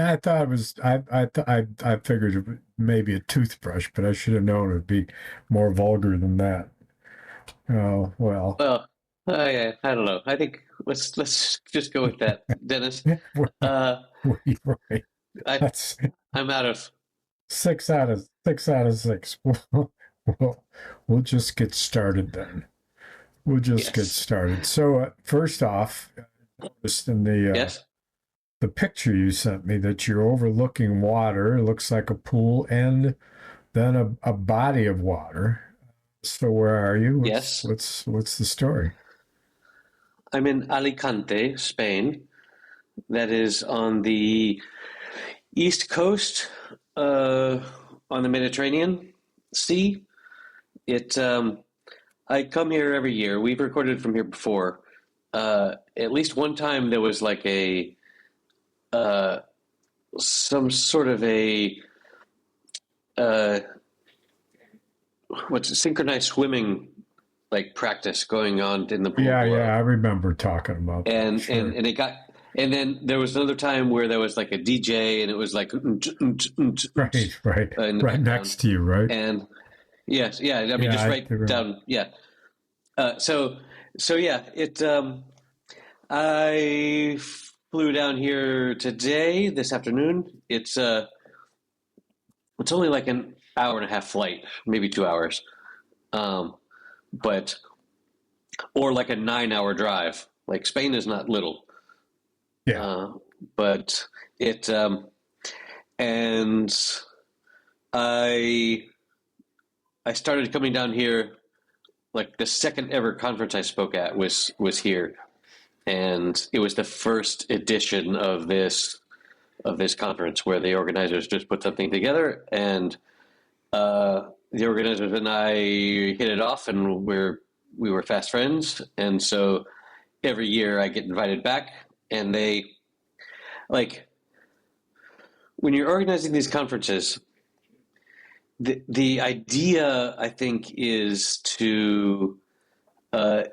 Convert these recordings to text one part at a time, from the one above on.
I thought it was. I figured it was maybe a toothbrush, but I should have known it'd be more vulgar than that. Oh well. Well, I don't know. I think let's just go with that, Dennis. Well, Uh, right. I That's I'm out of. 6 out of 6. Well, we'll just get started then. We'll just get Yes, started. So first off, just in yes, the picture you sent me that you're overlooking water. It looks like a pool and then a body of water. So where are you? What's yes. what's what's the story? I'm in Alicante, Spain. That is on the east coast, on the Mediterranean Sea. It. I come here every year. We've recorded from here before. At least one time there was like a uh, some sort of a uh, what's it, synchronized swimming like practice going on in the pool Yeah, below, yeah, I remember talking about that. and and Sure. and it got. And then there was another time where there was like a DJ, and it was like in Right, right, the right background. next to you, right? And yes, yeah, I mean Yeah, just I right do remember. down, yeah. So yeah, it. I flew down here today, this afternoon. It's only like an hour and a half flight, maybe 2 hours, um, but or like a 9 hour drive. Like Spain is not little, Yeah, uh, but it and I I started coming down here like the second ever conference I spoke at was here, and it was the first edition of this conference where the organizers just put something together, and the organizers and I hit it off, and we were fast friends, and so every year I get invited back, and they like when you're organizing these conferences, the idea I think is to uh,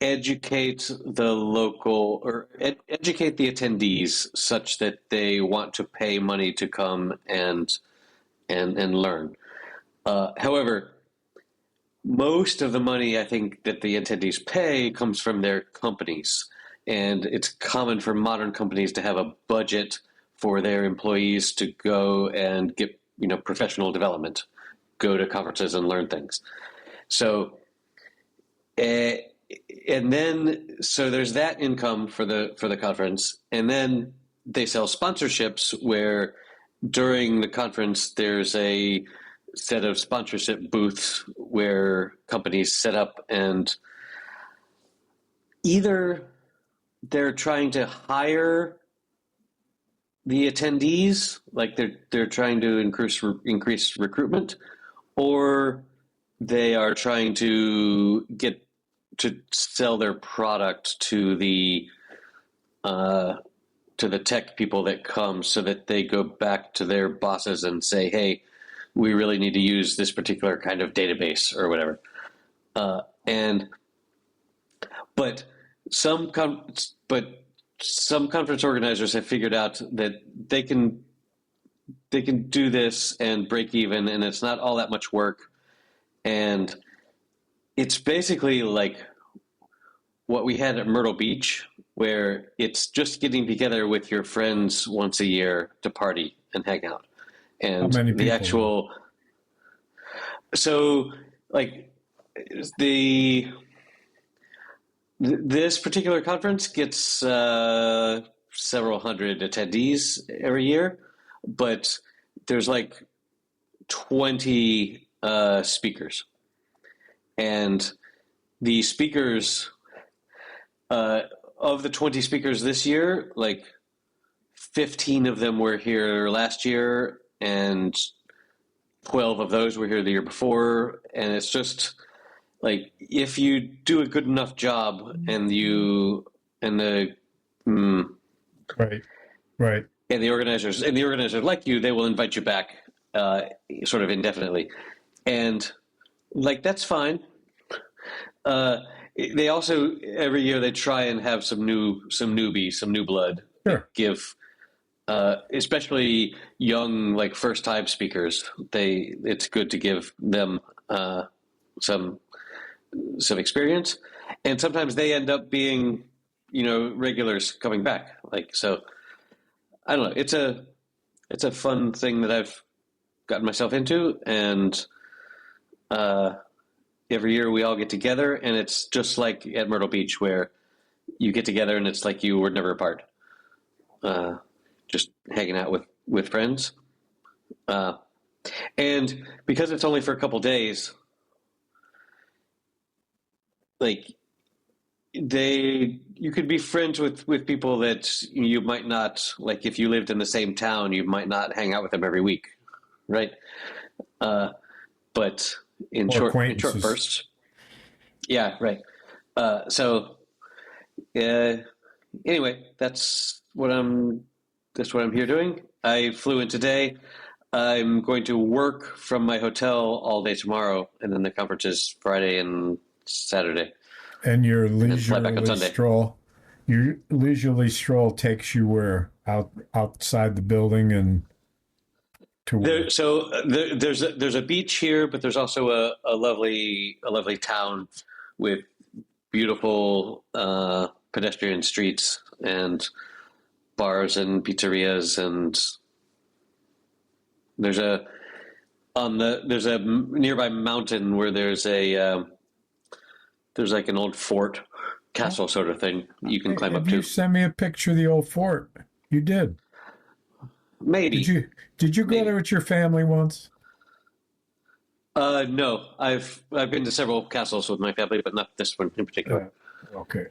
educate the local or educate the attendees such that they want to pay money to come and learn. However, most of the money I think that the attendees pay comes from their companies, and it's common for modern companies to have a budget for their employees to go and get professional development, go to conferences and learn things. So uh, and then so there's that income for the conference, and then they sell sponsorships where during the conference there's a set of sponsorship booths where companies set up, and either they're trying to hire the attendees, like they're trying to increase recruitment, or they are trying to get to sell their product uh, to the tech people that come, so that they go back to their bosses and say, "Hey, we really need to use this particular kind of database or whatever." And but some com- but some conference organizers have figured out that they can do this and break even, and it's not all that much work, and it's basically like what we had at Myrtle Beach, where it's just getting together with your friends once a year to party and hang out. how And many the people though? actual, so like the, this particular conference gets several hundred attendees every year, but there's like 20 speakers. And the speakers, uh, of the 20 speakers this year, like 15 of them were here last year, and 12 of those were here the year before. And it's just like if you do a good enough job, and the mm, Right, right. and the organizers like you, they will invite you back, uh, sort of indefinitely, and like that's fine. Uh, they also every year they try and have some new blood that Sure. give especially young, like first time speakers. It's good to give them some experience, and sometimes they end up being, regulars coming back. Like, so I don't know. It's a fun thing that I've gotten myself into, and every year we all get together, and it's just like at Myrtle Beach where you get together and it's like you were never apart. Just hanging out with friends. And because it's only for a couple days, like you could be friends with people that you might not, like if you lived in the same town, you might not hang out with them every week, right? But in short bursts. Yeah, right. Anyway, that's what I'm here doing. I flew in today. I'm going to work from my hotel all day tomorrow, and then the conference is Friday and Saturday. And your leisurely stroll takes you where? Outside the building and to where? There's a beach here, but there's also a lovely town with beautiful pedestrian streets and bars and pizzerias, and there's a nearby mountain where there's like an old fort castle sort of thing you can climb up to. You sent me a picture of the old fort. You did. Maybe. Did you go there with your family once? No, I've been to several castles with my family, but not this one in particular. Okay.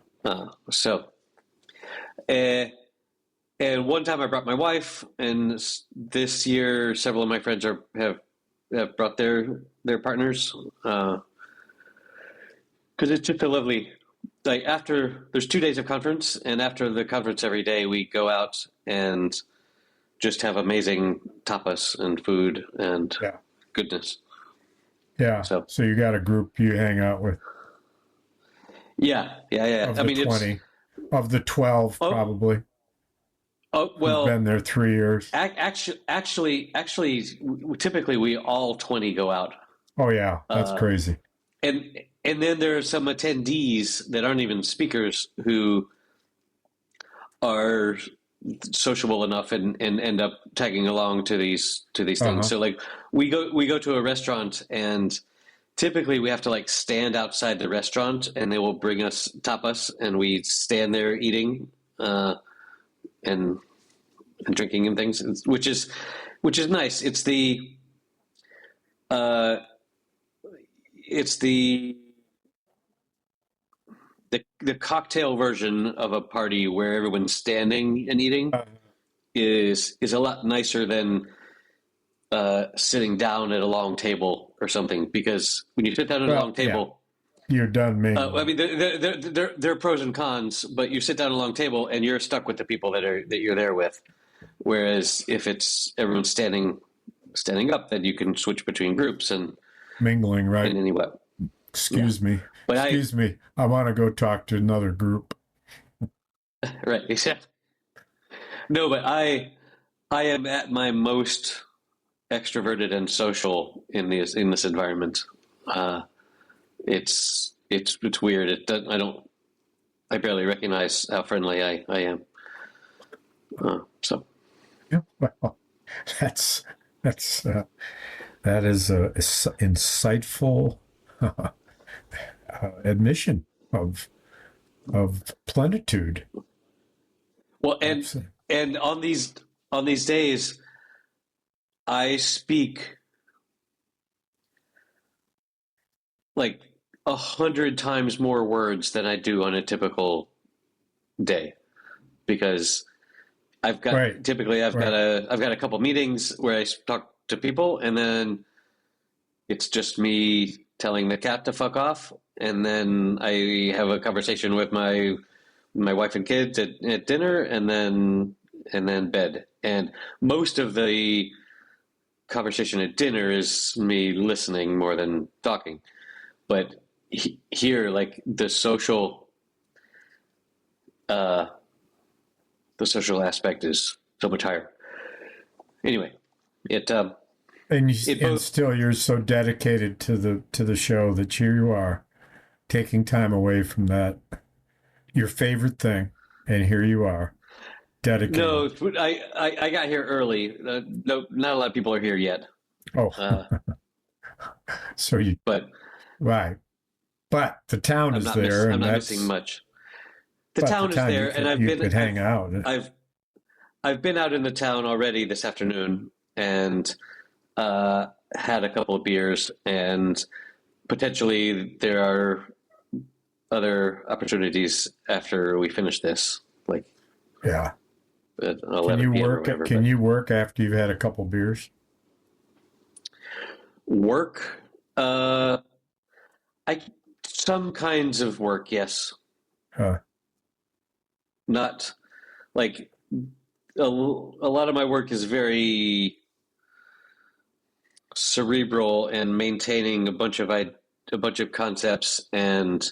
And one time I brought my wife, and this year several of my friends have brought their partners, because it's just a lovely, like, after there's 2 days of conference, and after the conference every day we go out and just have amazing tapas and food and goodness. Yeah. So you got a group you hang out with. Yeah. Of the 20, of the 12, probably. Oh, well, who've been there 3 years. Actually, typically we all 20 go out. Oh yeah, that's crazy. And then there are some attendees that aren't even speakers who are sociable enough and end up tagging along to these things. So like we go to a restaurant, and typically we have to like stand outside the restaurant, and they will bring us tapas, and we stand there eating and drinking and things, which is nice. It's the cocktail version of a party where everyone's standing and eating is a lot nicer than sitting down at a long table or something, because when you sit down at a long table, you're done mingling. I mean, there are pros and cons, but you sit down at a long table and you're stuck with the people that you're there with. Whereas if it's everyone standing up, then you can switch between groups and mingling, right? In any way. Excuse me. I want to go talk to another group. Right. Exactly. No, but I am at my most extroverted and social in this environment. It's weird. I barely recognize how friendly I am. So. Yeah. Well, that is a insightful admission of plenitude. Well, and on these days, I speak like 100 times more words than I do on a typical day, because I've got a couple meetings where I talk to people, and then it's just me telling the cat to fuck off, and then I have a conversation with my wife and kids at dinner, and then bed. And most of the conversation at dinner is me listening more than talking. But here, like the social aspect is so much higher. Anyway, it And it and both. still you're so dedicated to the show that here you are taking time away from that your favorite thing, and here you are dedicated. No, I got here early. No, not a lot of people are here yet. Oh, Uh, so you but right, but the town is there, I'm and not missing that's much. The but the town is town there, and you could hang out. I've I've been out in the town already this afternoon and uh, had a couple of beers, and potentially there are other opportunities after we finish this, like Yeah. at Can 11 you p.m. or work? whatever. Can But you work after you've had a couple beers? work, I some kinds of work, yes, Uh, not like a lot of my work is very cerebral and maintaining a bunch of concepts and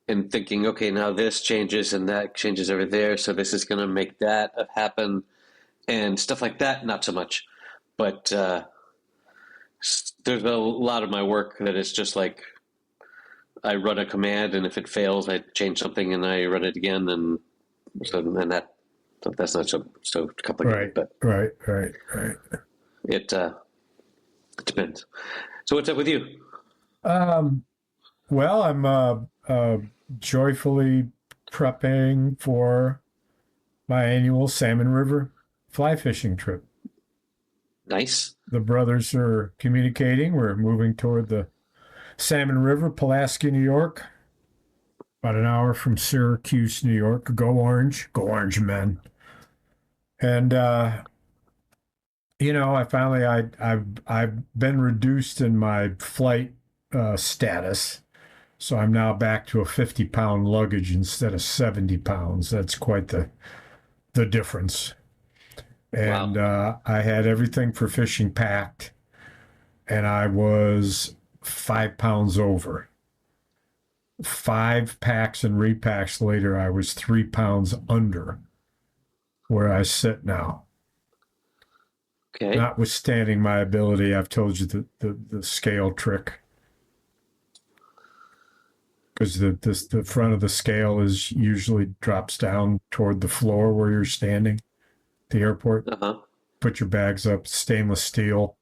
thinking, okay, now this changes and that changes over there, so this is going to make that happen and stuff like that. Not so much, but there's a lot of my work that is just like I run a command, and if it fails, I change something and I run it again, and so and that's not so complicated, right, but right. it depends. So what's up with you? Um, well, I'm joyfully prepping for my annual Salmon River fly fishing trip. Nice. The brothers are communicating. We're moving toward the Salmon River, Pulaski, New York, about an hour from Syracuse, New York. Go Orange, men! And I've been reduced in my flight status, so I'm now back to a 50-pound luggage instead of 70 pounds. That's quite the difference. And Wow. I had everything for fishing packed, and I was 5 pounds over. 5 packs and repacks later, I was 3 pounds under where I sit now. Okay. Notwithstanding my ability, I've told you the scale trick. Because the front of the scale is usually drops down toward the floor where you're standing, the airport. Uh-huh. Put your bags up, stainless steel.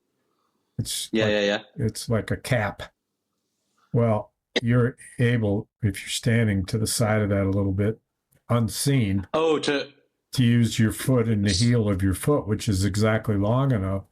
Yeah, yeah, yeah. It's like a cap. Well, you're able, if you're standing to the side of that a little bit, unseen, Oh, to use your foot and the heel of your foot, which is exactly long enough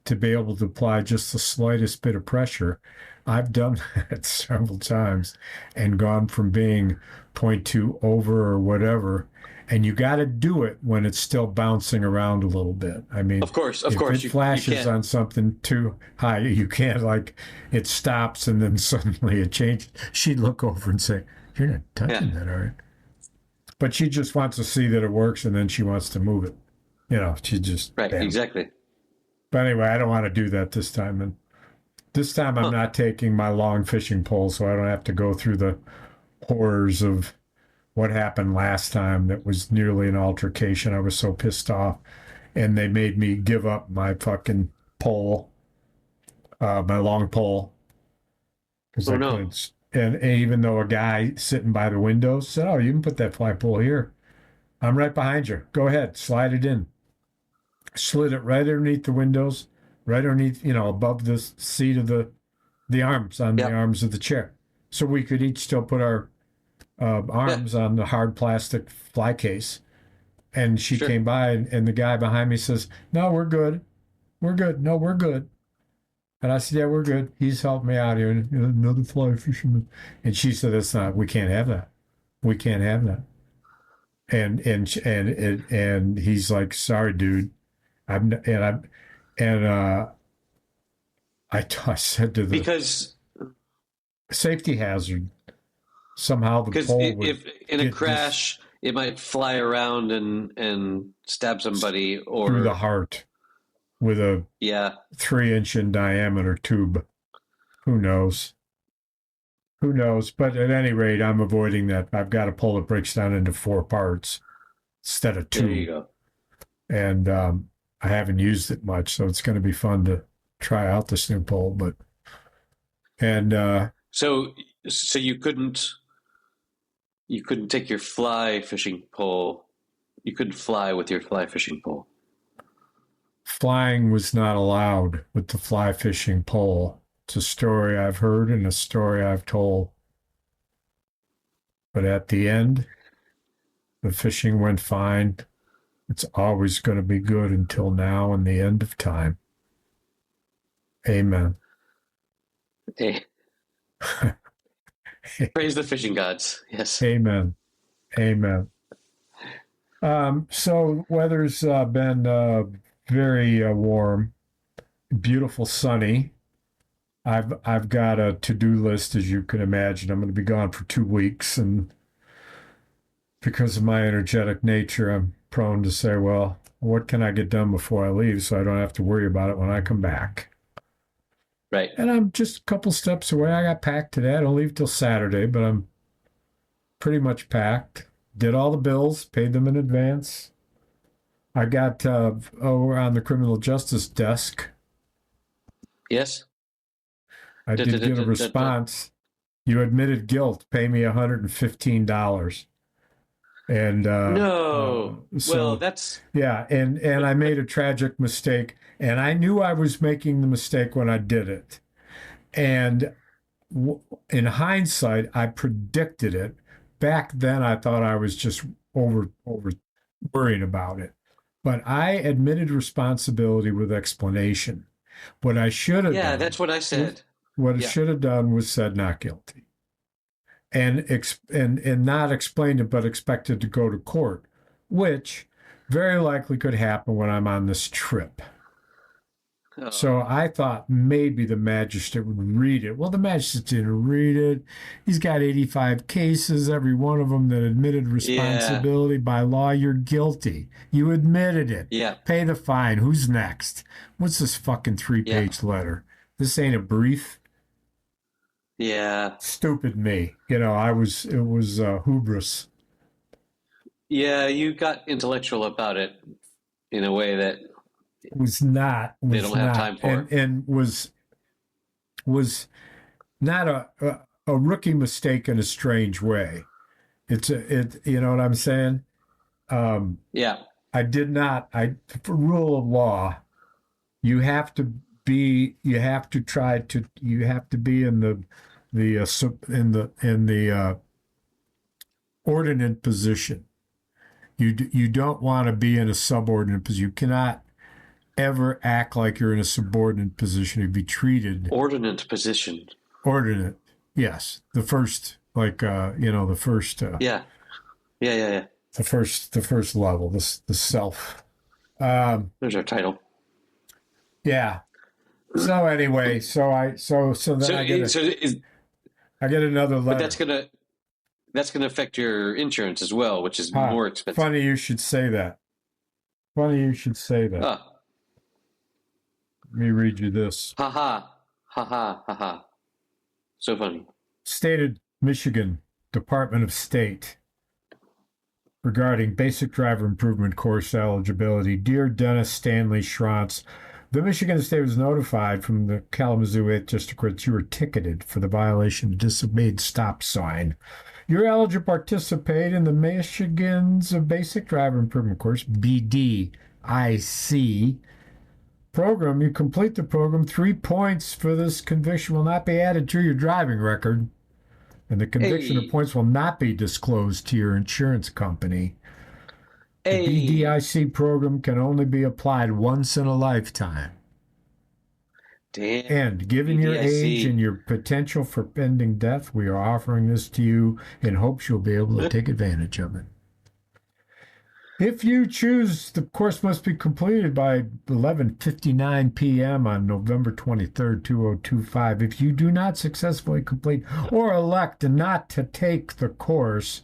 to be able to apply just the slightest bit of pressure. I've done that several times and gone from being 0 0.2 over or whatever. And you got to do it when it's still bouncing around a little bit. I mean, of course, if it you flashes can't. on something too high, you can't, like, it stops and then suddenly it changes. She'd look over and say, "You're not touching Yeah, that, are you?" But she just wants to see that it works, and then she wants to move it. She just, right, bam. exactly. But anyway, I don't want to do that this time. And this time I'm Huh. not taking my long fishing pole, so I don't have to go through the horrors of what happened last time. That was nearly an altercation. I was so pissed off, and they made me give up my fucking pole, my long pole, because Oh I no. couldn't. And even though a guy sitting by the window said, "Oh, you can put that fly pole here. I'm right behind you. Go ahead, slide it in." Slid it right underneath the windows, right underneath, above the seat of the arms, on the Yep. arms of the chair. So we could each still put our Yeah. arms on the hard plastic fly case. And she Sure. came by, and the guy behind me says, "No, we're good. We're good. No, we're good." And I said, "Yeah, we're good. He's helped me out here. And, another fly fisherman." And she said, we can't have that. We can't have that. And he's like, "Sorry, dude. I'm, and I'm, and I said to the Because safety hazard, somehow the pole would if in a get crash it might fly around and stab somebody, through the or heart with a yeah. 3-inch in diameter tube. Who knows? Who knows? But at any rate, I'm avoiding that. I've got a pole that breaks down into 4 parts instead of There you 2. go. and I haven't used it much, so it's going to be fun to try out this new pole. But and So you couldn't take your fly fishing pole. You couldn't fly with your fly fishing pole. flying was not allowed with the fly fishing pole. It's a story I've heard and a story I've told. But at the end, the fishing went fine. It's always going to be good until now and the end of time. Amen. Hey, praise the fishing gods. Yes. Amen. Amen. So weather's been very warm, beautiful, sunny. I've got a to-do list, as you can imagine. I'm going to be gone for 2 weeks, and because of my energetic nature, I'm prone to say, well, what can I get done before I leave so I don't have to worry about it when I come back? Right. And I'm just a couple steps away. I got packed today. I don't leave till Saturday, but I'm pretty much packed. Did all the bills, paid them in advance. I got on the criminal justice desk. Yes. I did get a response. You admitted guilt. Pay me $115. And no. Well, that's yeah. And I made a tragic mistake, and I knew I was making the mistake when I did it. And in hindsight, I predicted it. Back then, I thought I was just over worrying about it. But I admitted responsibility with explanation. What I should have done. Yeah, that's what I said. What I should have done was said not guilty. And not explained it, but expected to go to court, which very likely could happen when I'm on this trip. Oh. So I thought maybe the magistrate would read it. Well, the magistrate didn't read it. He's got 85 cases, every one of them that admitted responsibility. By law, you're guilty. You admitted it. Yeah. Pay the fine. Who's next? What's this fucking 3-page letter? This ain't a brief. Yeah. Stupid me. It was hubris. Yeah, you got intellectual about it in a way that they don't have time for. And was not a rookie mistake in a strange way. You know what I'm saying? Yeah. I did not, for rule of law, you have to be in the ordinate position. You don't want to be in a subordinate position. You cannot ever act like you're in a subordinate position. You'd be treated ordinate position. Ordinate, yes. The first, the first. Yeah. The first level, the self. There's our title. Yeah. So anyway, I get another letter. But that's gonna affect your insurance as well, which is more expensive. Funny you should say that. Let me read you this. Ha ha. Ha ha ha ha. So funny. Stated Michigan Department of State regarding basic driver improvement course eligibility. Dear Dennis Stanley Schrantz, the Michigan State was notified from the Kalamazoo 8th District Court that you were ticketed for the violation of disobeyed stop sign. You're eligible to participate in the Michigan's Basic Driver Improvement Course, BDIC program. You complete the program. 3 points for this conviction will not be added to your driving record, and the conviction of points will not be disclosed to your insurance company. The BDIC program can only be applied once in a lifetime. Damn. And given your age and your potential for pending death, we are offering this to you in hopes you'll be able to take advantage of it. If you choose, the course must be completed by 11:59 p.m. on November 23rd, 2025. If you do not successfully complete or elect not to take the course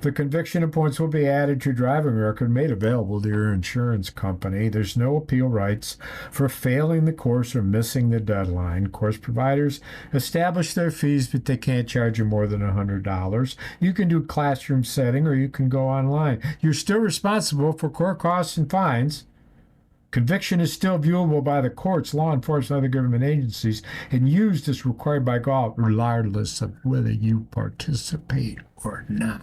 The conviction and points will be added to your driving record and made available to your insurance company. There's no appeal rights for failing the course or missing the deadline. Course providers establish their fees, but they can't charge you more than $100. You can do classroom setting or you can go online. You're still responsible for court costs and fines. Conviction is still viewable by the courts, law enforcement, and other government agencies, and used as required by law, regardless of whether you participate or not.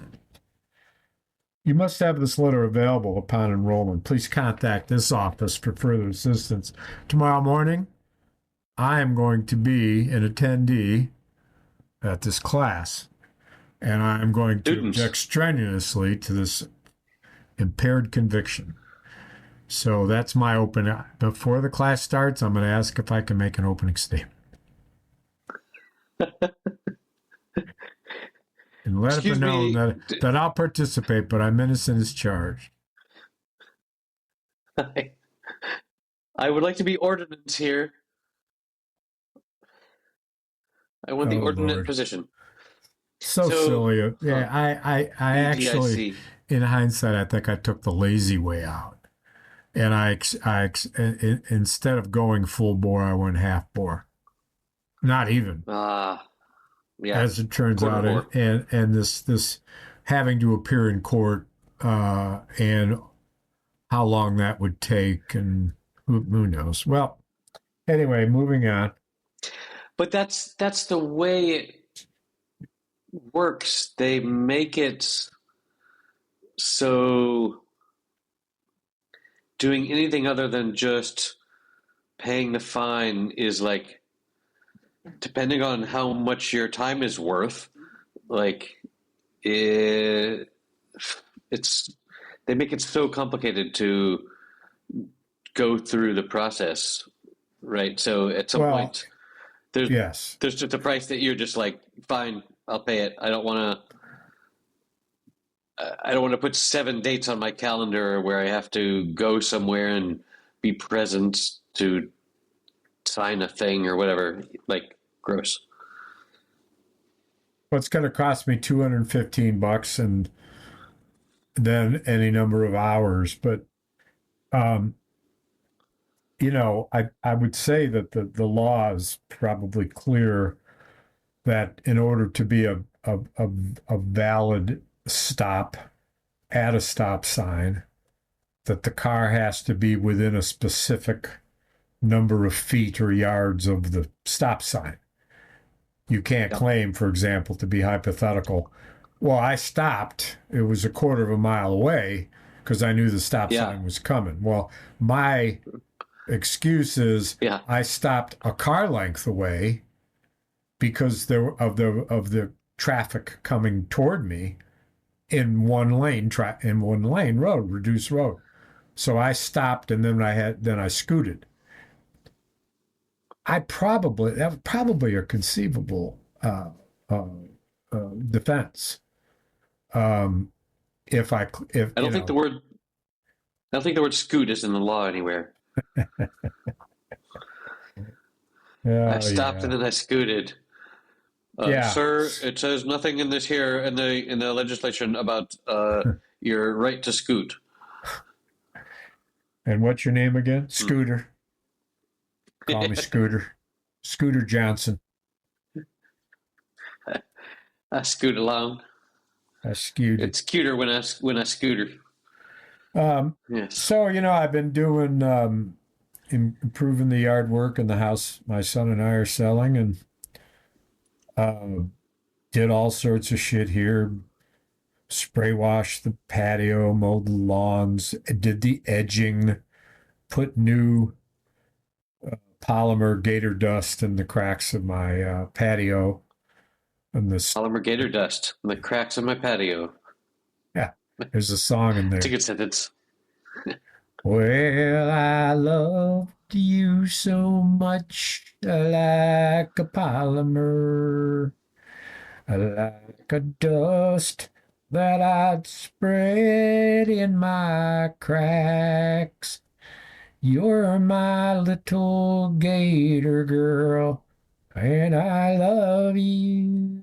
You must have this letter available upon enrollment. Please contact this office for further assistance. Tomorrow morning, I am going to be an attendee at this class, and I am going to object strenuously to this impaired conviction. So that's my open. Before the class starts, I'm going to ask if I can make an opening statement. And let them know that I'll participate, but I'm innocent as charged. I would like to be ordinate here. I want the ordinate position. So silly. Yeah, I actually, in hindsight, I think I took the lazy way out. And I instead of going full bore, I went half bore. Not even. Yeah. As it turns out, and this having to appear in court, and how long that would take, and who knows. Well, anyway, moving on. But that's the way it works. They make it so doing anything other than just paying the fine is like, depending on how much your time is worth, like they make it so complicated to go through the process, right? So at some point, there's just a price that you're just like, fine, I'll pay it. I don't want to put 7 dates on my calendar where I have to go somewhere and be present to sign a thing or whatever. Like, gross. Well, it's going to cost me $215 and then any number of hours. But, I would say that the law is probably clear that in order to be a valid stop at a stop sign, that the car has to be within a specific number of feet or yards of the stop sign. You can't claim, for example, to be hypothetical, well, I stopped, it was a quarter of a mile away because I knew the stop sign was coming. Well, my excuse is I stopped a car length away because of the traffic coming toward me in one lane road, reduced road. So I stopped and then I scooted. That was probably a conceivable defense. I don't think the word scoot is in the law anywhere. I stopped and then I scooted. Sir, it says nothing in this here in the legislation about your right to scoot. And what's your name again? Scooter. Call me Scooter. Scooter Johnson. I scoot along. I scooted. It's cuter when I scooter. Yes. So I've been doing improving the yard work in the house my son and I are selling, and did all sorts of shit here. Spray washed the patio, mowed the lawns, did the edging, put new polymer gator dust in the cracks of my patio. And this polymer gator dust in the cracks of my patio. Yeah, there's a song in there. It's a good sentence. Well, I loved you so much, like a polymer, like a dust that I'd spread in my cracks. You're my little gator girl, and I love you.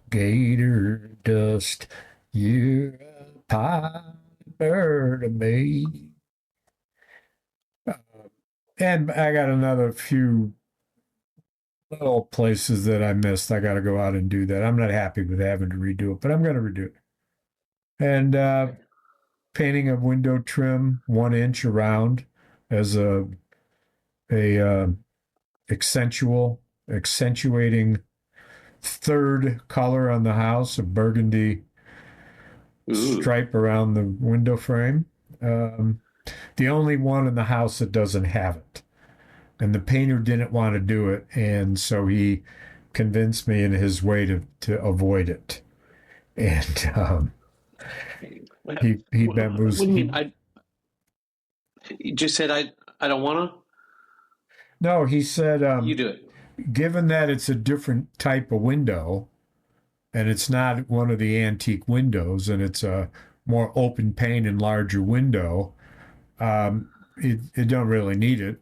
Gator dust, You're a pioneer to me. And I got another few little places that I missed. I got to go out and do that. I'm not happy with having to redo it, but I'm going to redo it. And painting a window trim 1 inch around as a accentuating third color on the house, a burgundy Ooh, stripe around the window frame. Um, the only one in the house that doesn't have it. And the painter didn't want to do it. And so he convinced me in his way to avoid it. And he what do bamboozled. you mean? I you just said I don't want to. No, he said, You do it. given that it's a different type of window and it's not one of the antique windows and it's a more open pane and larger window, it don't really need it.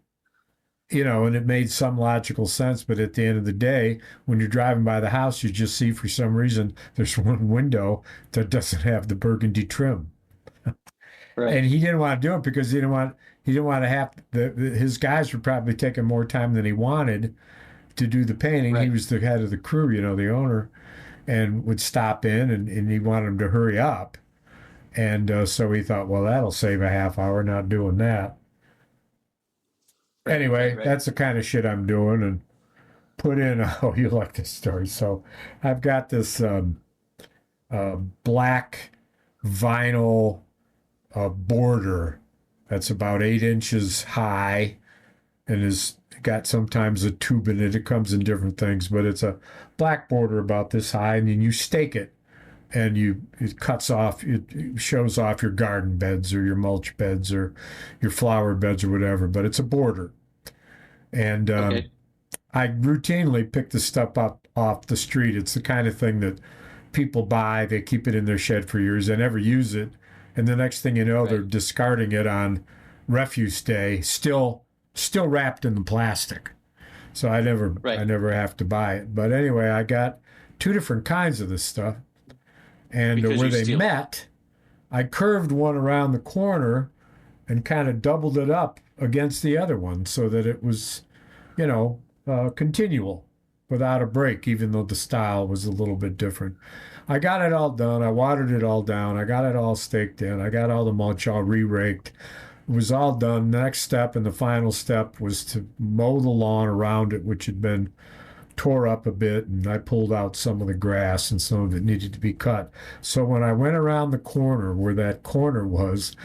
And it made some logical sense, but at the end of the day, when you're driving by the house, you just see for some reason there's one window that doesn't have the burgundy trim. Right, And he didn't want to do it because he didn't want to have his guys were probably taking more time than he wanted to do the painting. He right, was the head of the crew, the owner, and would stop in and he wanted him to hurry up. And so he thought, well, that'll save a half hour not doing that. right, Anyway, right. that's the kind of shit I'm doing and put in. Oh, you like this story. So I've got this black vinyl border that's about 8 inches high and is got sometimes a tube in it. It comes in different things, but it's a black border about this high, and then you stake it, and it cuts off, it shows off your garden beds or your mulch beds or your flower beds or whatever. But it's a border, and Okay, I routinely pick this stuff up off the street. It's the kind of thing that people buy, they keep it in their shed for years, they never use it, and the next thing you know, they're right, discarding it on refuse day, still wrapped in the plastic. So I right. never have to buy it. But anyway, I got two different kinds of this stuff, and Because where you they steal it. met, I curved one around the corner and kind of doubled it up against the other one so that it was, continual without a break, even though the style was a little bit different. I got it all done. I watered it all down. I got it all staked in. I got all the mulch all re-raked. It was all done. The next step and the final step was to mow the lawn around it, which had been tore up a bit, and I pulled out some of the grass and some of it needed to be cut. So when I went around the corner where that corner was,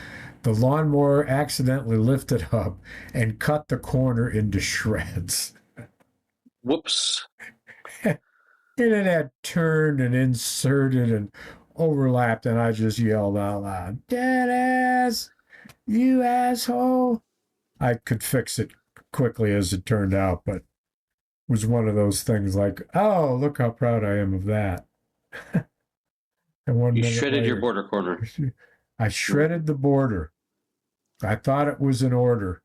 the lawnmower accidentally lifted up and cut the corner into shreds. Whoops. And it had turned and inserted and overlapped, and I just yelled out loud, "Deadass, you asshole!" I could fix it quickly as it turned out, but it was one of those things like, oh, look how proud I am of that. And one You minute shredded your later, border corner. I shredded the border. I thought it was in order.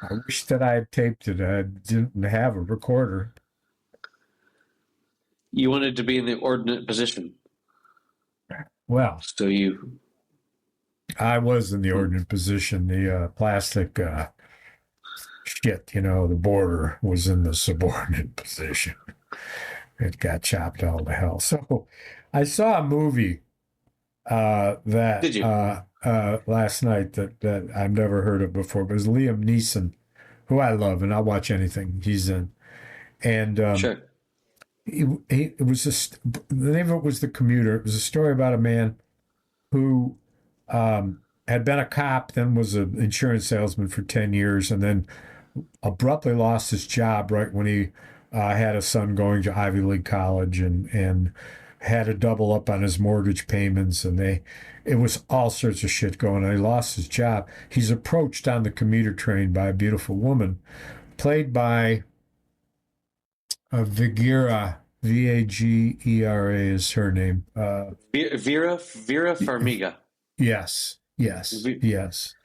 I wish that I had taped it. I didn't have a recorder. You wanted to be in the ordinate position. Well, So you. I was in the Hmm. ordinate position. The plastic shit, the border was in the subordinate position. It got chopped all to hell. So I saw a movie that Did you? last night that I've never heard of before, but it was Liam Neeson, who I love, and I'll watch anything he's in. And Sure. it was just the name of it was The Commuter. It was a story about a man who had been a cop, then was an insurance salesman for 10 years, and then abruptly lost his job right when he had a son going to Ivy League college and had to double up on his mortgage payments. And it was all sorts of shit going on. He lost his job. He's approached on the commuter train by a beautiful woman, played by Vigera. Vagera is her name. Vera Farmiga. Yes, yes, Vi- yes.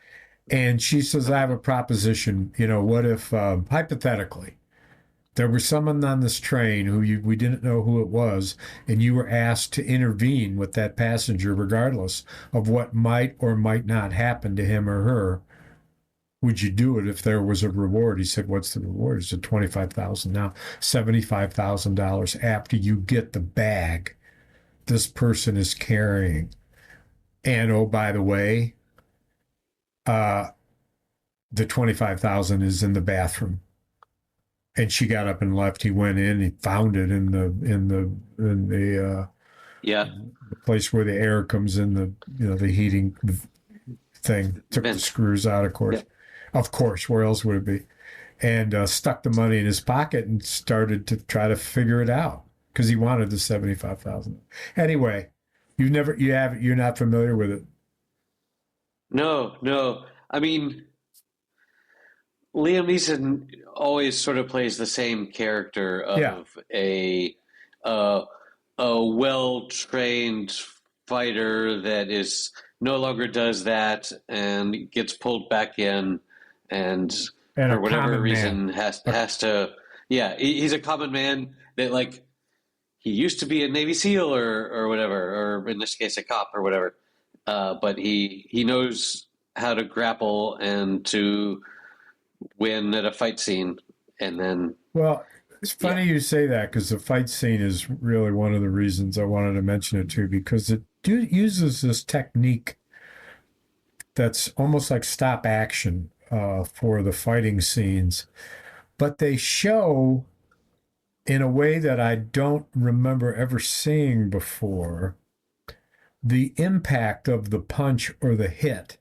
And she says, I have a proposition. What if, hypothetically, There was someone on this train who we didn't know who it was, and you were asked to intervene with that passenger, regardless of what might or might not happen to him or her. Would you do it if there was a reward? He said, "What's the reward?" He said, 25,000. Now, $75,000 after you get the bag this person is carrying. And oh, by the way, uh, the 25,000 is in the bathroom. And she got up and left. He went in. He found it in Yeah. the place where the air comes in, the heating thing. Took the Vent. screws out, of course. Yeah. Of course, where else would it be? And stuck the money in his pocket and started to try to figure it out because he wanted the 75,000. Anyway, you're not familiar with it. No. I mean, Liam Neeson always sort of plays the same character Yeah. of a well-trained fighter that is no longer does that and gets pulled back in and And for a whatever common reason man. has to he's a common man that like he used to be a Navy SEAL or whatever, or in this case a cop or whatever, but he knows how to grapple and to win at a fight scene, and then Well, it's funny you say that because the fight scene is really one of the reasons I wanted to mention it too, because it uses this technique that's almost like stop action for the fighting scenes, but they show in a way that I don't remember ever seeing before the impact of the punch or the hit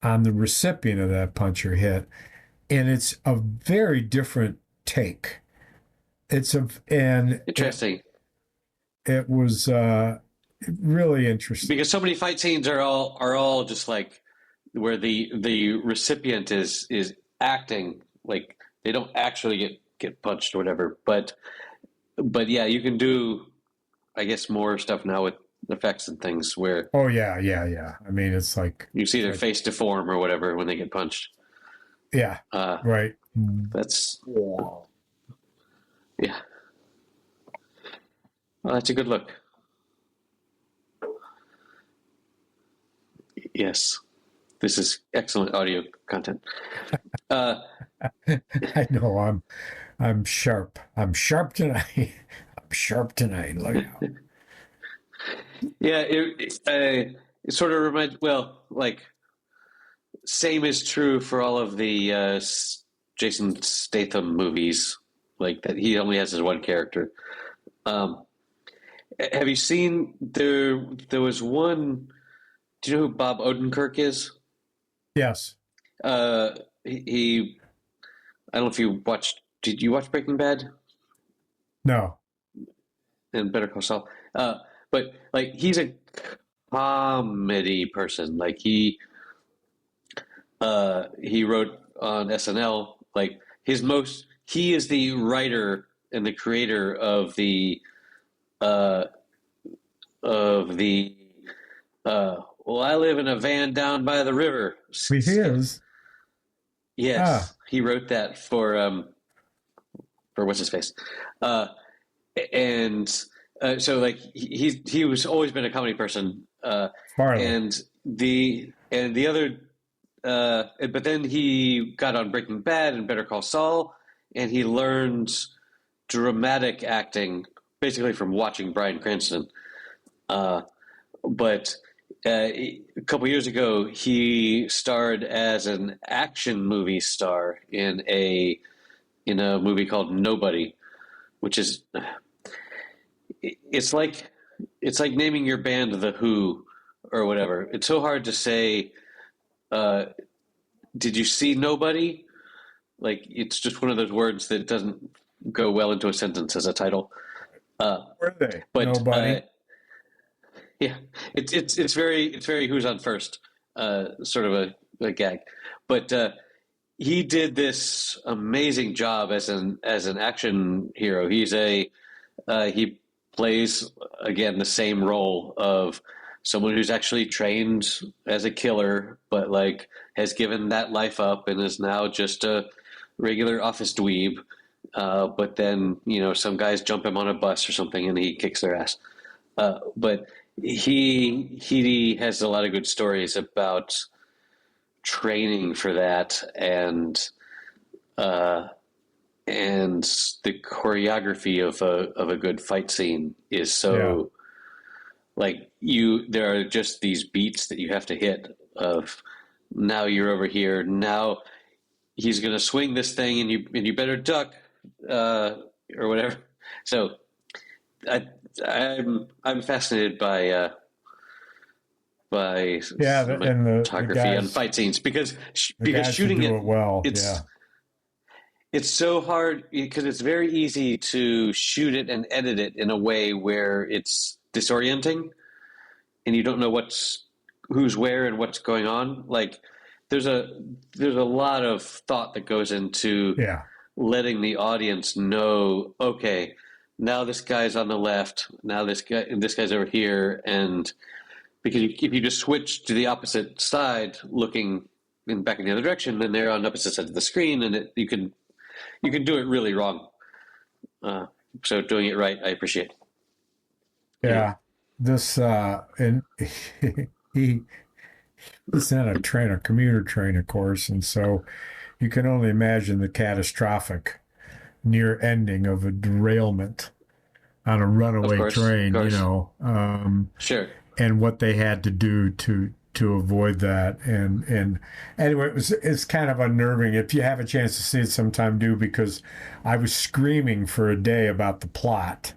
on the recipient of that punch or hit. And it's a very different take. interesting It was really interesting. because so many fight scenes are all just like where the recipient is acting like they don't actually get punched or whatever, but yeah, you can do I guess more stuff now with effects and things where Oh yeah. I mean, it's like you see their face deform or whatever when they get punched. yeah, right. That's yeah. Well, that's a good look. Yes, this is excellent audio content. I know I'm sharp. I'm sharp tonight. I'm sharp tonight. Look out. Yeah, it sort of reminds. Well, like same is true for all of the Jason Statham movies. Like that, he only has his one character. Um, have you seen there was one? Do you know who Bob Odenkirk is? Yes. He I don't know if you watched. Did you watch Breaking Bad No. and Better Call Saul? But like he's a comedy person. Like he wrote on SNL. Like he is the writer and the creator of the well, I live in a van down by the river. He is. Yes, he wrote that for what's his face, and so like he was always been a comedy person, Farley. and the other, but then he got on Breaking Bad and Better Call Saul, and he learned dramatic acting basically from watching Bryan Cranston, but. A couple years ago, he starred as an action movie star in a movie called Nobody, which is it's like naming your band The Who or whatever. It's so hard to say. Did you see Nobody? Like it's just one of those words that doesn't go well into a sentence as a title. Were they? But Nobody. yeah, it's very who's on first, sort of a gag, but he did this amazing job as an action hero. He plays again the same role of someone who's actually trained as a killer, but like has given that life up and is now just a regular office dweeb, but then some guys jump him on a bus or something, and he kicks their ass. But he has a lot of good stories about training for that, uh, and the choreography of a good fight scene is so like there are just these beats that you have to hit of now you're over here, now he's going to swing this thing, and you better duck, or whatever. So I'm fascinated by and the cinematography and guys fight scenes because the guys who shooting do it well, it's so hard because it's very easy to shoot it and edit it in a way where it's disorienting and you don't know who's where and what's going on. Like there's a lot of thought that goes into letting the audience know, okay, now this guy's on the left, now this guy's over here, and because if you just switch to the opposite side, looking back in the other direction, then they're on the opposite side of the screen, and you can do it really wrong. So doing it right, I appreciate. Yeah, this and he was in a commuter train, of course, and so you can only imagine the catastrophic near ending of a derailment on a runaway train, Sure. And what they had to do to avoid that. And anyway, it's kind of unnerving. If you have a chance to see it sometime, do, because I was screaming for a day about the plot.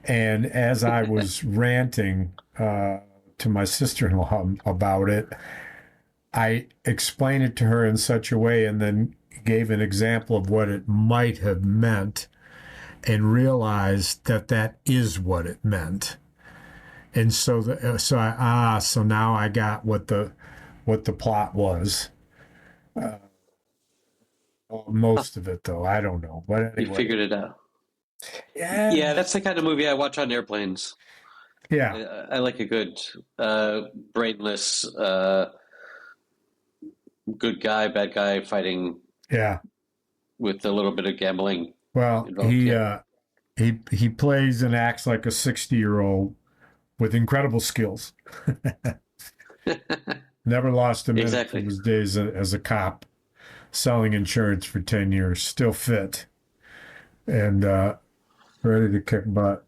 And as I was ranting to my sister-in-law about it, I explained it to her in such a way and then gave an example of what it might have meant and realized that is what it meant. And so now I got what the plot was. Most of it, though, I don't know. But anyway. You figured it out. Yeah, that's the kind of movie I watch on airplanes. Yeah, I like a good brainless good guy, bad guy fighting. Yeah, with a little bit of gambling. Well, involved. He plays and acts like a 60-year-old with incredible skills. Never lost a minute from his days as a cop, selling insurance for 10 years, still fit, and ready to kick butt.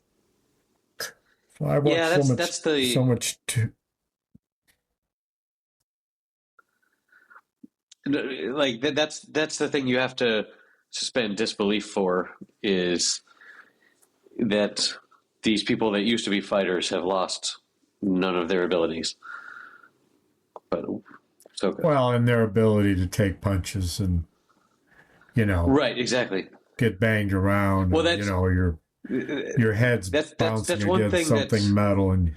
So I watched so much. Like that's the thing you have to suspend disbelief for, is that these people that used to be fighters have lost none of their abilities. But so good. Well, and their ability to take punches and right, exactly, get banged around. Well, and, your head's bouncing against something metal, and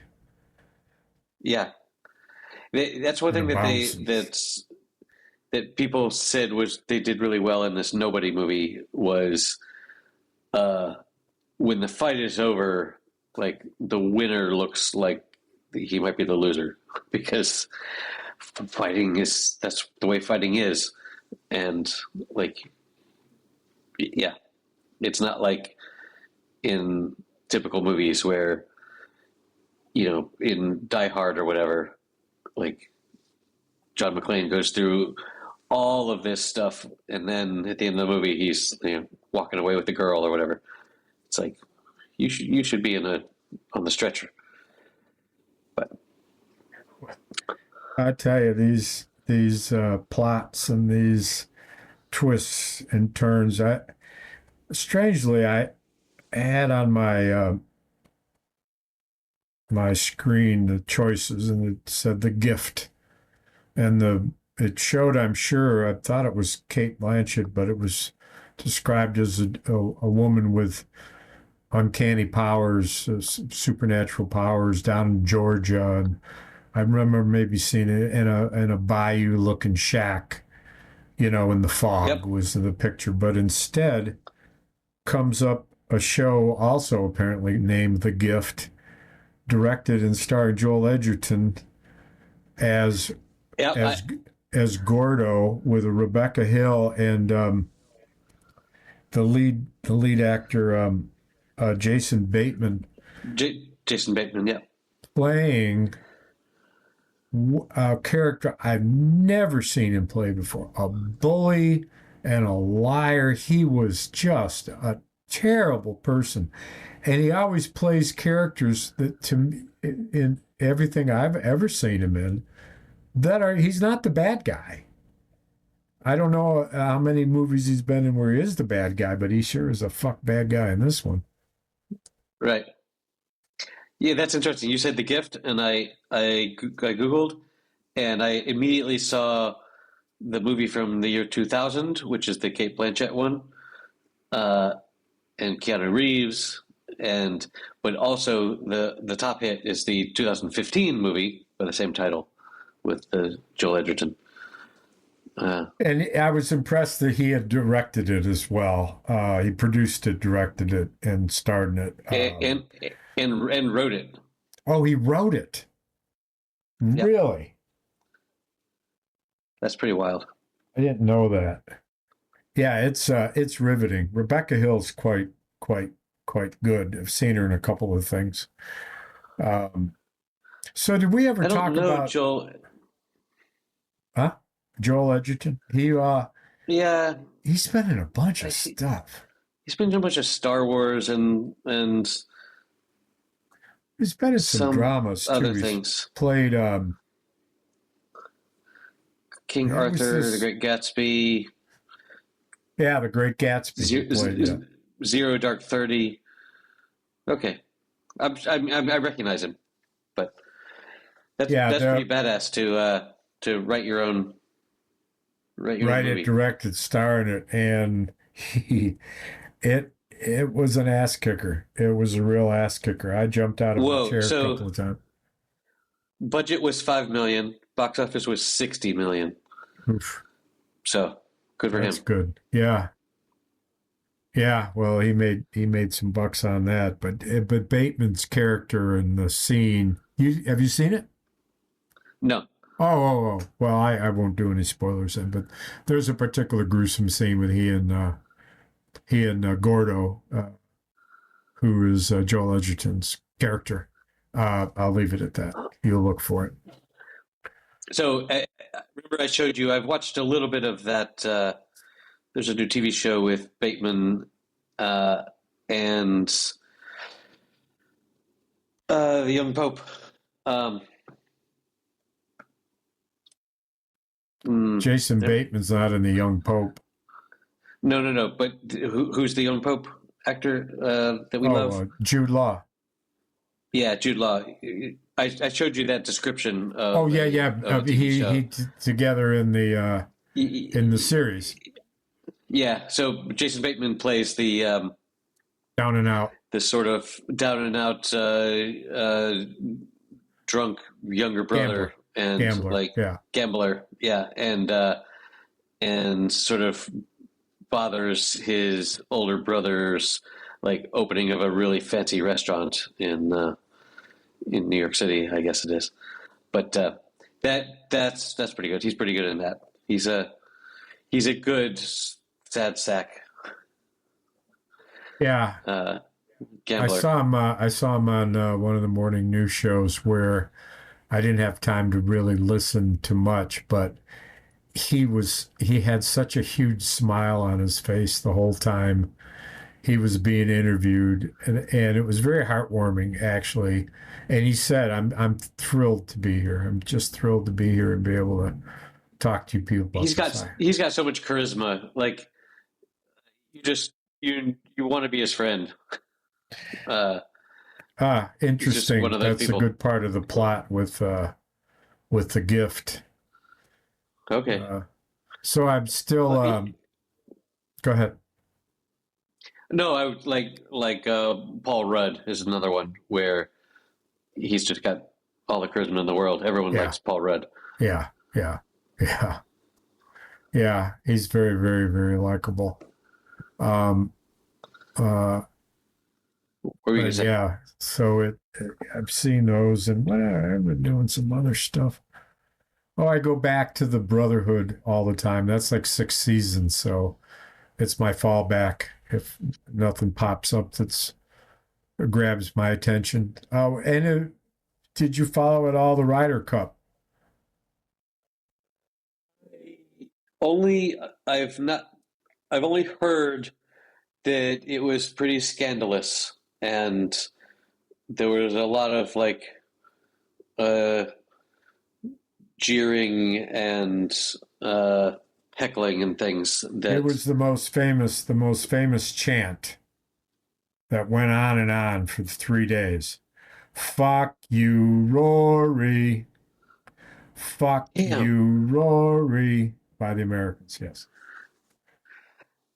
that's one thing that people said was they did really well in this Nobody movie was when the fight is over, like the winner looks like he might be the loser because that's the way fighting is. And it's not like in typical movies where, in Die Hard or whatever, like John McClane goes through all of this stuff, and then at the end of the movie, he's walking away with the girl or whatever. It's like you should be on the stretcher. But I tell you, these plots and these twists and turns. I had on my my screen the choices, and it said The Gift, and it showed, I'm sure, I thought it was Cate Blanchett, but it was described as a woman with uncanny powers, supernatural powers down in Georgia. And I remember maybe seeing it in a bayou-looking shack, in the fog was the picture. But instead comes up a show also apparently named The Gift, directed and starring Joel Edgerton as Gordo with a Rebecca Hill the lead actor, Jason Bateman, Jason Bateman, yeah. playing a character I've never seen him play before, a bully and a liar. He was just a terrible person. And he always plays characters that, to me, in everything I've ever seen him in, he's not the bad guy. I don't know how many movies he's been in where he is the bad guy, but he sure is a fuck bad guy in this one. Right. Yeah, that's interesting. You said The Gift, and I Googled, and I immediately saw the movie from the year 2000, which is the Cate Blanchett one, and Keanu Reeves, but also the top hit is the 2015 movie by the same title with Joel Edgerton. And I was impressed that he had directed it as well. He produced it, directed it, and starred in it. And wrote it. Oh, he wrote it. Yep. Really? That's pretty wild. I didn't know that. Yeah, it's riveting. Rebecca Hill's quite good. I've seen her in a couple of things. So did we ever talk about Joel? Huh? Joel Edgerton? Yeah, he's been in a bunch of stuff. He's been in a bunch of Star Wars and he's been in some dramas too. Other things. Played King Arthur, The Great Gatsby. Yeah, The Great Gatsby. Zero Dark 30. Okay, I recognize him, but that's pretty badass to write your own. Write it, direct it, star in it, and it was an ass kicker. It was a real ass kicker. I jumped out of my chair a couple of times. Budget was $5 million. Box office was $60 million. Oof. So good for him. That's good. Yeah. Yeah. Well, he made some bucks on that, but Bateman's character and the scene. Have you seen it? No. Oh. Well, I won't do any spoilers then, but there's a particular gruesome scene with he and Gordo, who is Joel Edgerton's character. I'll leave it at that. You'll look for it. So remember I showed you, I've watched a little bit of that. There's a new TV show with Bateman and the young Pope. Jason Bateman's not in The Young Pope. No. But who's the young Pope actor that we love? Jude Law. Yeah, Jude Law. I showed you that description. Of he together in the series. Yeah. So Jason Bateman plays the down and out, this sort of down and out drunk younger brother. Gambler, and sort of bothers his older brother's like opening of a really fancy restaurant in New York City, I guess it is. But that's pretty good. He's pretty good in that. He's a good sad sack. Yeah. Gambler. I saw him on one of the morning news shows where I didn't have time to really listen to much, but he had such a huge smile on his face the whole time he was being interviewed, and it was very heartwarming, actually. And he said, "I'm thrilled to be here. I'm just thrilled to be here and be able to talk to you people about he's got so much charisma. Like you want to be his friend." Interesting. That's people. A good part of the plot with The Gift. Okay. So I'm still. Go ahead. No, I would like Paul Rudd is another one where he's just got all the charisma in the world. Everyone likes Paul Rudd. Yeah. He's very, very, very likable. So I've seen those, and I've been doing some other stuff. Oh, I go back to the Brotherhood all the time. That's like 6 seasons, so It's my fallback if nothing pops up that's grabs my attention. Oh, and did you follow at all the Ryder Cup? Only I've not. I've only heard that it was pretty scandalous, and there was a lot of like uh, jeering and heckling and things. It That was the most famous chant that went on and on for 3 days. Fuck you, Rory. Fuck damn, you, Rory, by the Americans, yes.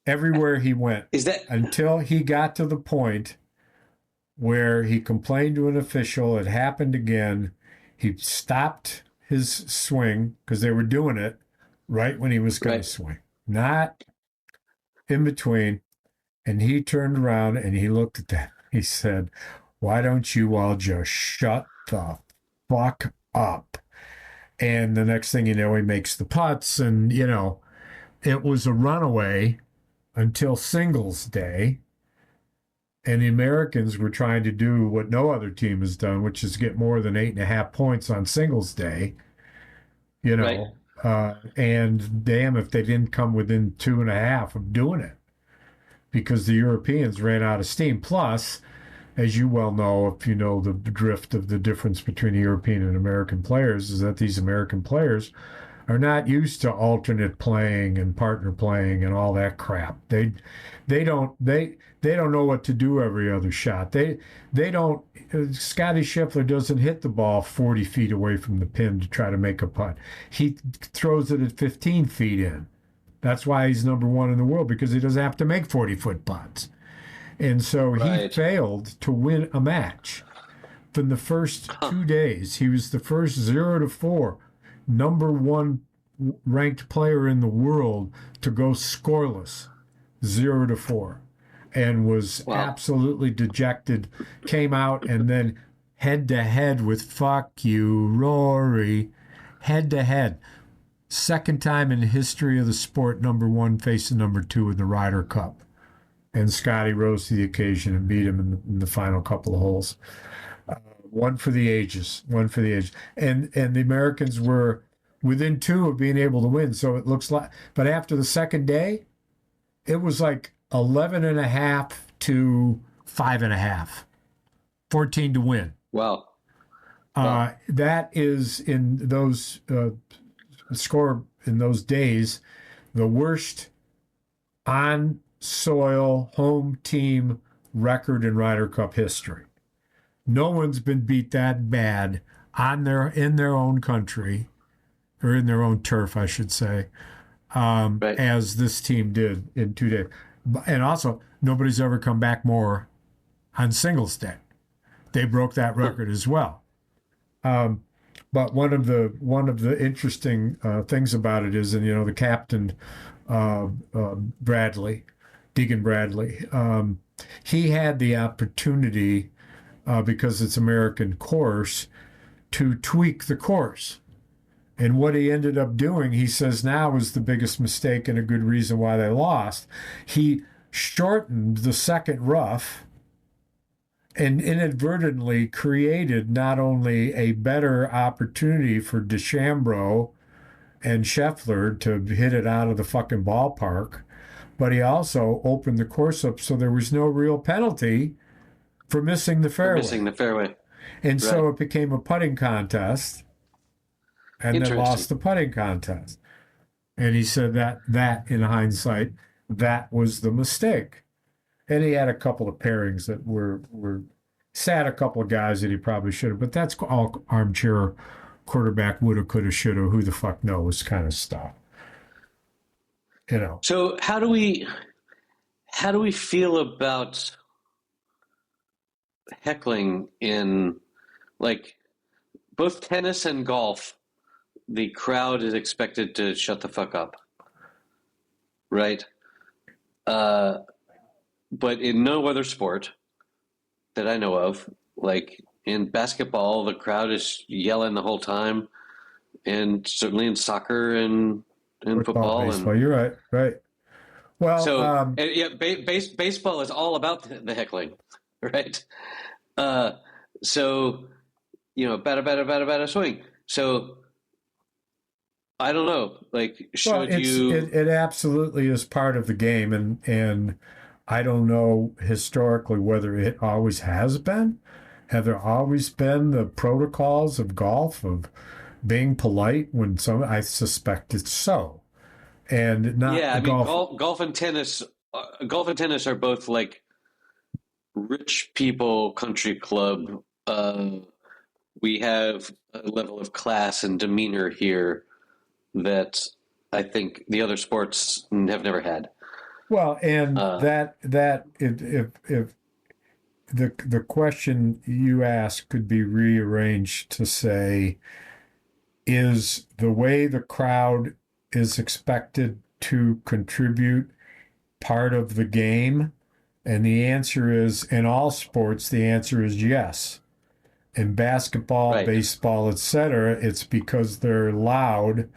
Everywhere he went, is that until he got to the point where he complained to an official. It happened again. He stopped his swing because they were doing it right when he was going to right? swing, not in between. And he turned around and he looked at them. He said, "Why don't you all just shut the fuck up?" And the next thing you know, he makes the putts. And, it was a runaway until singles day. And the Americans were trying to do what no other team has done, which is get more than 8.5 points on singles day, you Right. know. And damn if they didn't come within 2.5 of doing it because the Europeans ran out of steam. Plus, as you well know, if you know the drift of the difference between European and American players, is that these American players are not used to alternate playing and partner playing and all that crap. They don't know what to do every other shot. They don't. Scotty Scheffler doesn't hit the ball 40 feet away from the pin to try to make a putt. He throws it at 15 feet in. That's why he's number one in the world, because he doesn't have to make 40-foot putts. And so he Right. failed to win a match. From the first Huh. 2 days, he was the first 0 to 4 number one ranked player in the world to go scoreless, 0 to 4, and was Wow. absolutely dejected. Came out and then head to head with "fuck you, Rory," head to head. Second time in the history of the sport, number one facing number two in the Ryder Cup. And Scotty rose to the occasion and beat him in the final couple of holes. One for the ages, one for the ages. And the Americans were within two of being able to win. So it looks like, but after the second day, it was like 11.5 to 5.5, 14 to win. Wow. Wow. That is in those score in those days, the worst on soil home team record in Ryder Cup history. No one's been beat that bad in their own country, or in their own turf, I should say, Right. as this team did in 2 days. And also, nobody's ever come back more on singles day. They broke that Huh. record as well. Um, but one of the interesting things about it is, and the captain Bradley, Deegan Bradley, he had the opportunity because it's American course to tweak the course. And what he ended up doing, he says now, was the biggest mistake and a good reason why they lost. He shortened the second rough and inadvertently created not only a better opportunity for DeChambeau and Scheffler to hit it out of the fucking ballpark, but he also opened the course up so there was no real penalty for missing the For missing fairway. the fairway. And Right. so it became a putting contest, and they Interesting. lost the putting contest. And he said that in hindsight, that was the mistake. And he had a couple of pairings that were sat a couple of guys that he probably should have, but that's all armchair quarterback woulda, coulda, shoulda, who the fuck knows kind of stuff. You know. So how do we feel about heckling in like both tennis and golf? The crowd is expected to shut the fuck up, right? Uh, but in no other sport that I know of, like in basketball, the crowd is yelling the whole time, and certainly in soccer and in Football, football, baseball. and You're right. Right. Well, So yeah, baseball is all about the heckling, right? Uh, so batter, swing. So I don't know. Like, well, should you? it absolutely is part of the game, and I don't know historically whether it always has been. Have there always been the protocols of golf of being polite when some? I suspect it's so, and not Yeah, the I mean, golf. golf and tennis are both like rich people country club. We have a level of class and demeanor here that I think the other sports have never had. Well, and Uh, that if the question you ask could be rearranged to say, is the way the crowd is expected to contribute part of the game? And the answer is, in all sports, the answer is yes. In basketball, right, baseball, etc., it's because they're loud,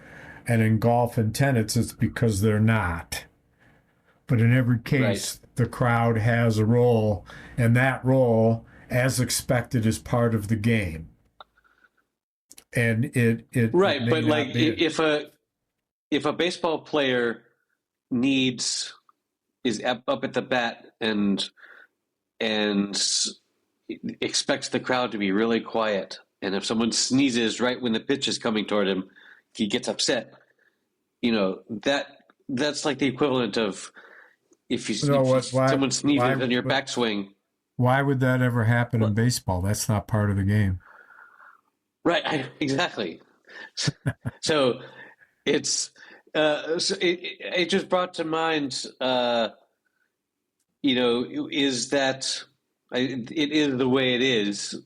and in golf and tennis, it's because they're not. But in every right, case, the crowd has a role, and that role, as expected, is part of the game. And it right. may But like, not be. if a baseball player needs is up at the bat and expects the crowd to be really quiet, and if someone sneezes right when the pitch is coming toward him, he gets upset. That's like the equivalent of You know if what? someone sneezes on your backswing. Why would that ever happen in baseball? That's not part of the game. Right, exactly. So it's it just brought to mind, is that it is the way it is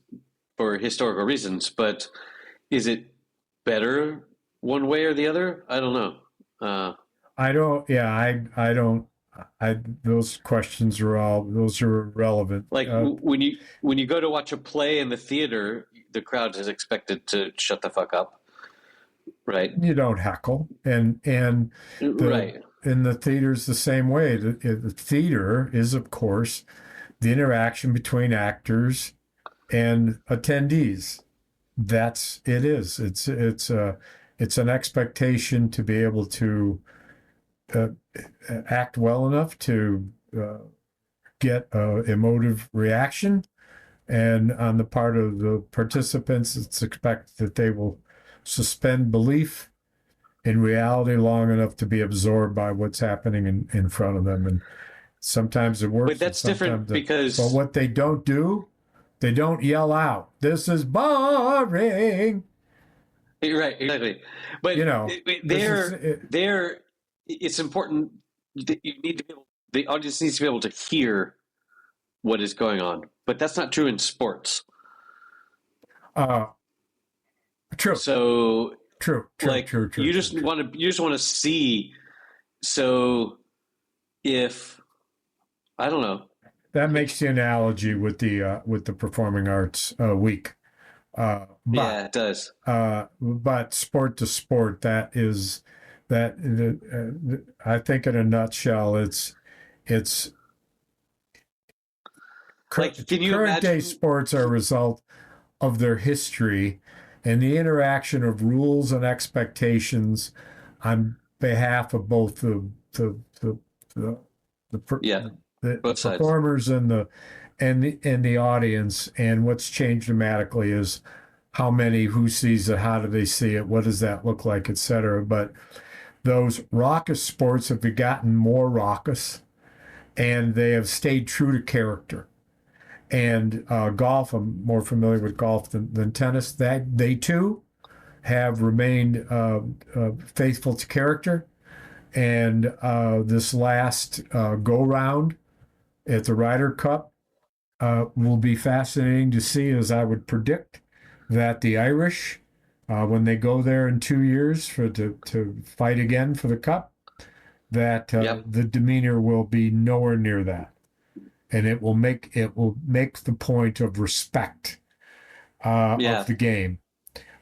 for historical reasons, but is it better one way or the other? I don't know. I don't. Yeah, I don't. I those questions are all those are irrelevant. Like when you go to watch a play in the theater, the crowd is expected to shut the fuck up, right? You don't heckle, and the Right, in the theater's the same way. The theater is, of course, the interaction between actors and attendees. That's it is. It's an expectation to be able to uh, act well enough to get emotive reaction, and on the part of the participants, it's expected that they will suspend belief in reality long enough to be absorbed by what's happening in front of them. And sometimes it but works, and that's different sometimes it, but because what they don't do, they don't yell out, "This is boring." right, exactly. But You know, this is there, it's important that you need to be able, the audience needs to be able to hear what is going on. But that's not true in sports. uh, true, So true, true, like true, true, true, true. you just want to see. So if I don't know, That makes like, the analogy with the performing arts week. Uh, yeah, but it does. but sport to sport, that is that I think in a nutshell, it's Like, can you current day imagine? sports are a result of their history and the interaction of rules and expectations on behalf of both the Yeah, the both sides. performers and the audience. And what's changed dramatically is how many, who sees it, how do they see it, what does that look like, etc. But those raucous sports have gotten more raucous, and they have stayed true to character. And golf, I'm more familiar with golf than tennis. That they too have remained faithful to character. And this last go round at the Ryder Cup will be fascinating to see, as I would predict that the Irish, when they go there in 2 years to fight again for the cup, that Yep. the demeanor will be nowhere near that, and it will make the point of respect of Yeah. the game,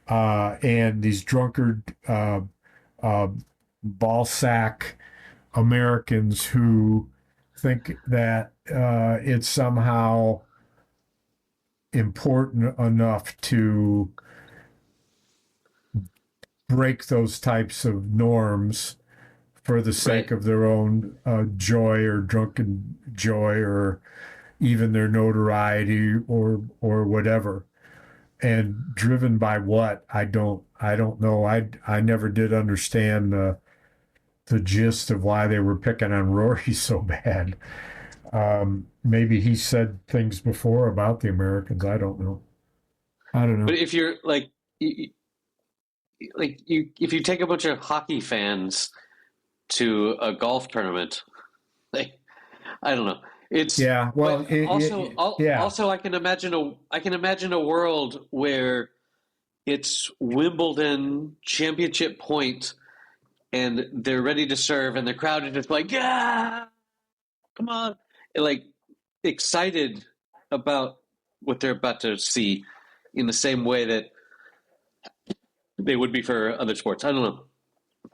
and these drunkard uh, ball sack Americans who think that it's somehow important enough to break those types of norms for the sake Right. of their own joy or drunken joy or even their notoriety or whatever. And driven by what? I don't know. I never did understand the gist of why they were picking on Rory so bad. Maybe he said things before about the Americans. I don't know. I don't But know. if you're if you take a bunch of hockey fans to a golf tournament, like I don't know. It's Yeah. but Well, yeah. also I can imagine a world where it's Wimbledon championship point and they're ready to serve and the crowd is just like, yeah, come on, and like excited about what they're about to see in the same way that they would be for other sports. I don't know.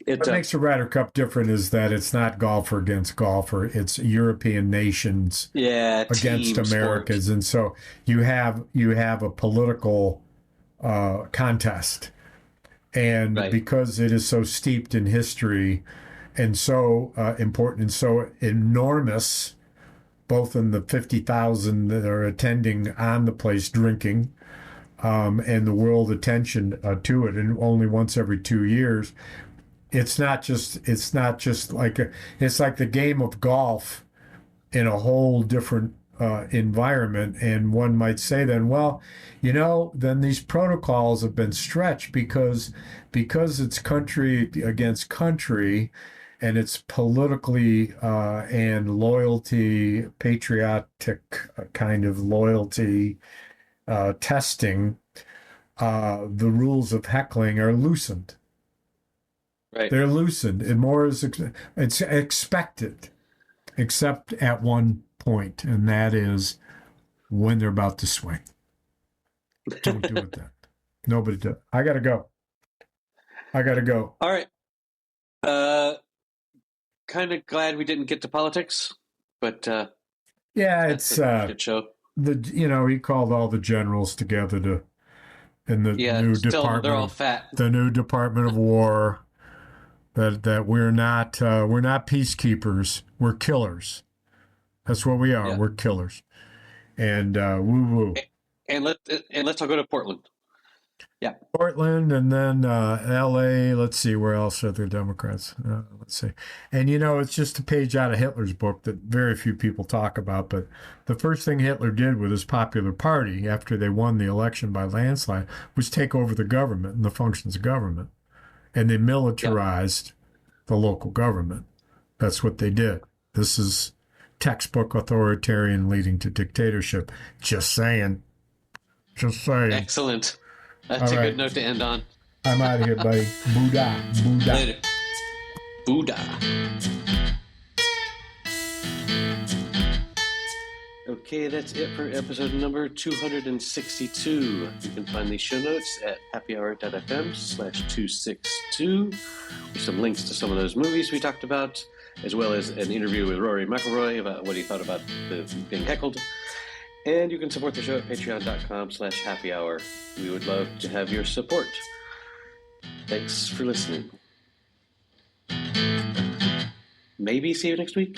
It's What makes the Ryder Cup different is that it's not golfer against golfer. It's European nations yeah, against team sport. Americas, and so you have a political contest, and Right. because it is so steeped in history and so important and so enormous, both in the 50,000 that are attending on the place drinking, and the world attention to it, and only once every 2 years. It's not just like it's like the game of golf in a whole different environment. And one might say then, well, then these protocols have been stretched because it's country against country, and it's politically and loyalty, patriotic kind of loyalty testing. The rules of heckling are loosened. Right. They're loosened, and more is it's expected, except at one point, and that is when they're about to swing. Don't do it then. Nobody does. I gotta go. I gotta go. All right. Uh, kind of glad we didn't get to politics, but Yeah, that's it's a shit show. he called all the generals together to in the Yeah, new just tell them they're Department all of fat. War that we're not peacekeepers, we're killers. That's what we are. Yeah, We're killers. And woo woo. and let's all go to Portland. Yeah, Portland and then L.A. Let's see, where else are there Democrats? Let's see. And it's just a page out of Hitler's book that very few people talk about. But the first thing Hitler did with his popular party after they won the election by landslide was take over the government and the functions of government. And they yeah. militarized the local government. That's what they did. This is textbook authoritarian leading to dictatorship. Just saying. Just saying. Excellent. That's All a good right. note to end on. I'm out of here, buddy. Buddha. Buddha. Later. Buddha. Okay, that's it for episode number 262. You can find these show notes at happyhour.fm/262 with some links to some of those movies we talked about, as well as an interview with Rory McIlroy about what he thought about being heckled. And you can support the show at patreon.com/happyhour. We would love to have your support. Thanks for listening. Maybe see you next week.